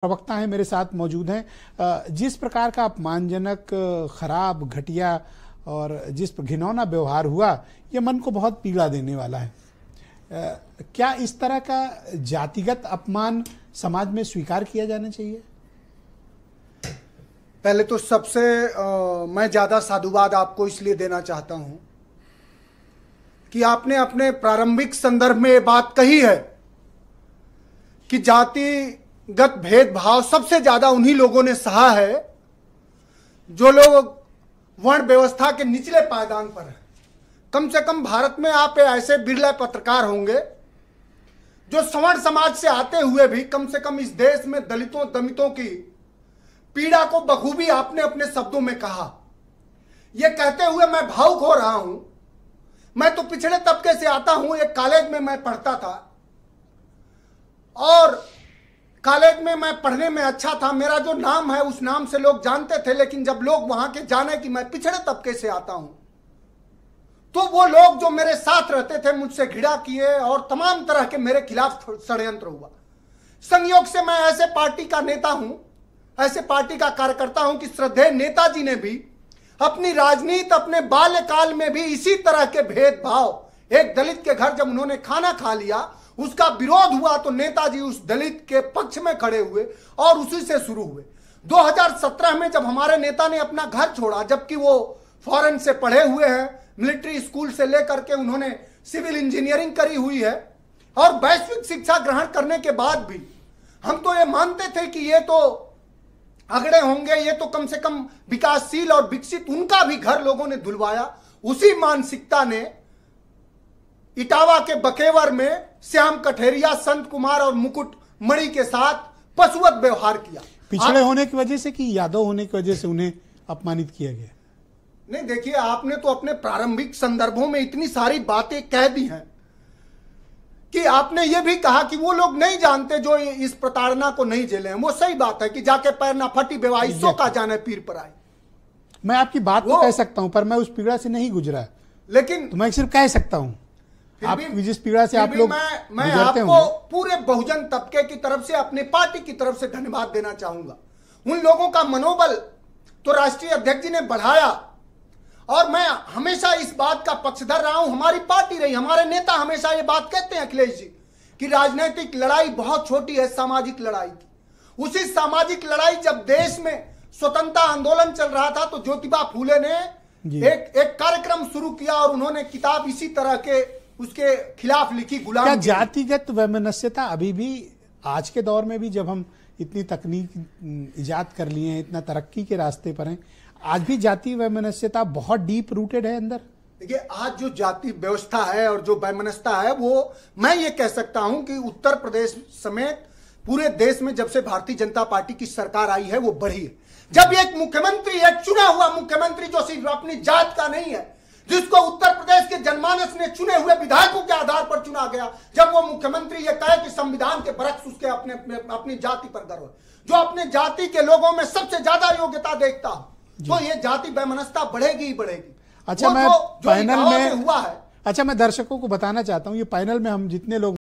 प्रवक्ता हैं मेरे साथ मौजूद हैं। जिस प्रकार का अपमानजनक, खराब, घटिया और जिस घिनौना व्यवहार हुआ, ये मन को बहुत पीड़ा देने वाला है। क्या इस तरह का जातिगत अपमान समाज में स्वीकार किया जाना चाहिए? पहले तो सबसे मैं ज़्यादा साधुवाद आपको इसलिए देना चाहता हूं कि आपने अपने प्रारंभिक संदर्भ में ये बात कही है कि जातिगत भेदभाव सबसे ज़्यादा उन्हीं लोगों ने सहा है जो लोग वर्ण व्यवस्था के निचले पायदान पर हैं। कम से कम भारत में आप ऐसे बिरला पत्रकार होंगे जो सवर्ण समाज से आते हुए भी कम से कम इस देश में दलितों दमितों की पीड़ा को बखूबी आपने अपने शब्दों में कहा। यह कहते हुए मैं भावुक हो रहा हूं, मैं तो पिछड़े तबके से आता हूं। एक कॉलेज में मैं पढ़ता था और कॉलेज में मैं पढ़ने में अच्छा था। मेरा जो नाम है उस नाम से लोग जानते थे, लेकिन जब लोग वहां के जाने कि मैं पिछड़े तबके से आता हूं तो वो लोग जो मेरे साथ रहते थे मुझसे घृणा किए और तमाम तरह के मेरे खिलाफ षड्यंत्र हुआ। संयोग से मैं ऐसे पार्टी का नेता हूं, ऐसे पार्टी का कार्यकर्ता हूं कि श्रद्धेय नेताजी ने भी अपनी राजनीति अपने बाल्यकाल में भी इसी तरह के भेदभाव, एक दलित के घर जब उन्होंने खाना खा लिया उसका विरोध हुआ तो नेताजी उस दलित के पक्ष में खड़े हुए और उसी से शुरू हुए। 2017 में जब हमारे नेता ने अपना घर छोड़ा, जबकि वो फॉरेन से पढ़े हुए हैं, मिलिट्री स्कूल से लेकर के उन्होंने सिविल इंजीनियरिंग करी हुई है और वैश्विक शिक्षा ग्रहण करने के बाद भी हम तो ये मानते थे कि ये तो अगड़े होंगे, ये तो कम से कम विकासशील और विकसित, उनका भी घर लोगों ने धुलवाया। उसी मानसिकता ने इटावा के बकेवर में श्याम कठेरिया, संत कुमार और मुकुट मणि के साथ पशुवत व्यवहार किया। पिछड़े होने की वजह से कि यादव होने की वजह से उन्हें अपमानित किया गया? नहीं, देखिए, आपने तो अपने प्रारंभिक संदर्भों में इतनी सारी बातें कह दी हैं कि आपने ये भी कहा कि वो लोग नहीं जानते जो इस प्रताड़ना को नहीं झेले हैं। वो सही बात है कि जाके पैर ना फटी बेवाई सो का जाने पीर पर आए। मैं आपकी बात तो कह सकता हूं पर मैं उस पीड़ा से नहीं गुजरा, लेकिन तो मैं सिर्फ कह सकता हूं आप जिस पीड़ा से आप लोग मैं आपको पूरे बहुजन तबके की तरफ से, अपनी पार्टी की तरफ से धन्यवाद देना चाहूंगा। उन लोगों का मनोबल तो राष्ट्रीय अध्यक्ष जी ने बढ़ाया और मैं हमेशा इस बात का पक्षधर रहा हूं। हमारी पार्टी रही, हमारे नेता हमेशा ये बात कहते हैं अखिलेश जी कि राजनीतिक लड़ाई बहुत छोटी है सामाजिक लड़ाई की। उसी सामाजिक लड़ाई जब देश में स्वतंत्रता आंदोलन चल रहा था तो ज्योतिबा फूले ने एक कार्यक्रम शुरू किया और उन्होंने किताब इसी तरह के उसके खिलाफ लिखी, गुलाम। क्या जातिगत वैमनस्यता अभी भी आज के दौर में भी, जब हम इतनी तकनीक इजाद कर लिए हैं, इतना तरक्की के रास्ते पर हैं, आज भी जाति वैमनस्यता बहुत डीप रूटेड है अंदर? देखिए, आज जो जाति व्यवस्था है और जो वैमनस्यता है वो मैं ये कह सकता हूं कि उत्तर प्रदेश समेत पूरे देश में जब से भारतीय जनता पार्टी की सरकार आई है वो बढ़ी है। जब एक मुख्यमंत्री, एक चुना हुआ मुख्यमंत्री जो सिर्फ अपनी जात का नहीं है, जिसको उत्तर प्रदेश के जनमानस ने चुने हुए विधायकों के आधार पर चुना गया, जब वो मुख्यमंत्री ये कहे कि संविधान के बरक्स उसके अपनी जाति पर गर्व है, जो अपने जाति के लोगों में सबसे ज्यादा योग्यता देखता हो, तो ये जाति वैमनस्यता बढ़ेगी ही बढ़ेगी। अच्छा, मैं पैनल में हुआ है। अच्छा, मैं दर्शकों को बताना चाहता हूं, ये पैनल में हम जितने लोग